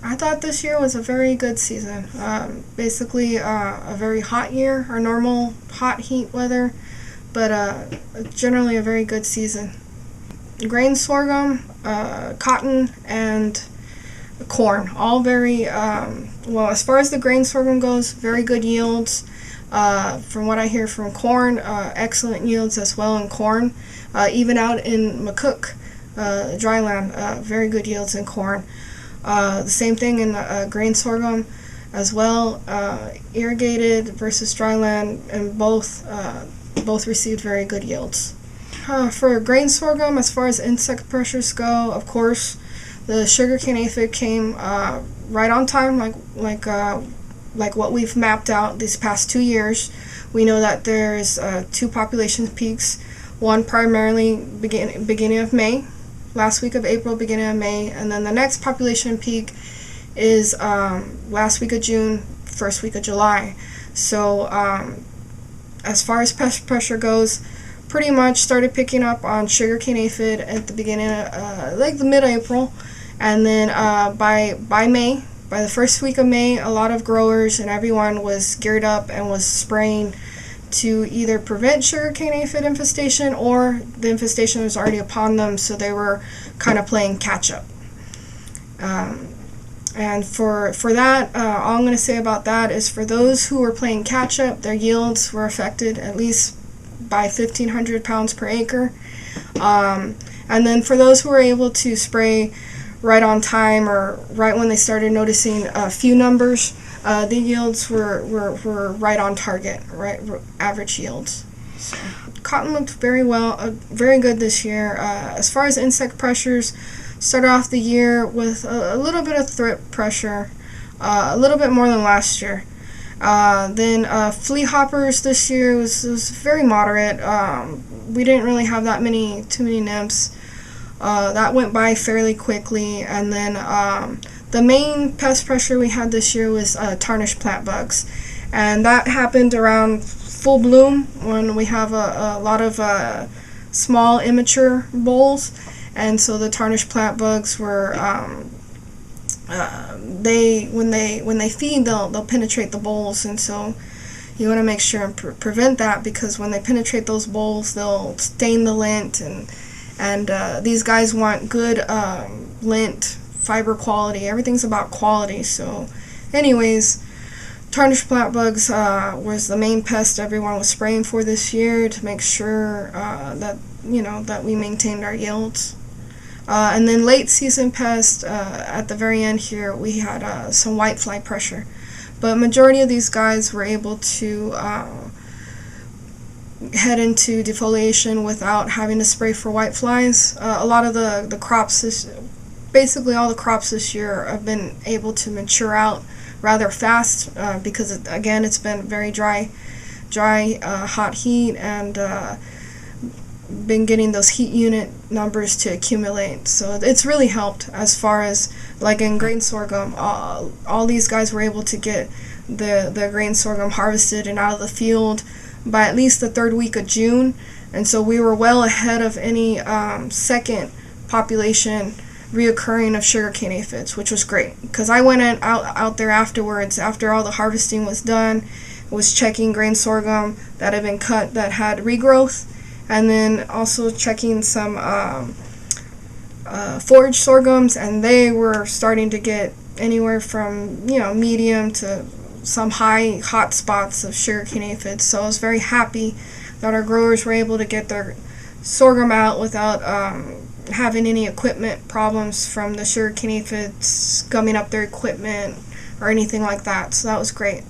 I thought this year was a very good season. Basically, a very hot year, our normal hot heat weather, but generally a very good season. Grain, sorghum, cotton, and corn, all very, well, as far as the grain sorghum goes, very good yields. From what I hear from corn, excellent yields as well in corn. Even out in McCook, dryland, very good yields in corn. The same thing in grain sorghum as well, irrigated versus dryland, and both received very good yields. For grain sorghum, as far as insect pressures go, of course, the sugarcane aphid came right on time, like what we've mapped out these past 2 years. We know that there's 2 population peaks, one primarily beginning of May, last week of April, beginning of May, and then the next population peak is last week of June, first week of July. So as far as pest pressure goes, pretty much started picking up on sugarcane aphid at the beginning of, like the mid-April, and then by May, by the first week of May, a lot of growers and everyone was geared up and was spraying to either prevent sugarcane aphid infestation, or the infestation was already upon them, so they were kind of playing catch up. And for that, all I'm going to say about that is, for those who were playing catch up, their yields were affected at least by 1,500 pounds per acre. And then for those who were able to spray right on time, or right when they started noticing a few numbers, the yields were right on target, right, average yields. So, cotton looked very good this year. As far as insect pressures, started off the year with a little bit of thrip pressure, a little bit more than last year. Then flea hoppers this year was very moderate. We didn't really have too many nymphs. That went by fairly quickly. And then the main pest pressure we had this year was tarnished plant bugs, and that happened around full bloom, when we have a lot of small immature bolls. And so the tarnished plant bugs were when they feed, they'll penetrate the bolls, and so you want to make sure and prevent that, because when they penetrate those bolls, they'll stain the lint, and these guys want good lint fiber quality. Everything's about quality. So anyways, tarnished plant bugs was the main pest everyone was spraying for this year, to make sure that we maintained our yields. And then late season pest, at the very end here, we had some whitefly pressure, but majority of these guys were able to head into defoliation without having to spray for whiteflies. A lot of the crops basically all the crops this year have been able to mature out rather fast, because again, it's been very dry, hot heat, and been getting those heat unit numbers to accumulate. So it's really helped, as far as like in grain sorghum. All these guys were able to get the grain sorghum harvested and out of the field by at least the 3rd week of June, and so we were well ahead of any second population reoccurring of sugarcane aphids, which was great, because I went out there afterwards, after all the harvesting was done, was checking grain sorghum that had been cut that had regrowth, and then also checking some forage sorghums, and they were starting to get anywhere from medium to some high hot spots of sugarcane aphids. So I was very happy that our growers were able to get their sorghum out without having any equipment problems from the sugarcane aphids gumming up their equipment or anything like that. So that was great.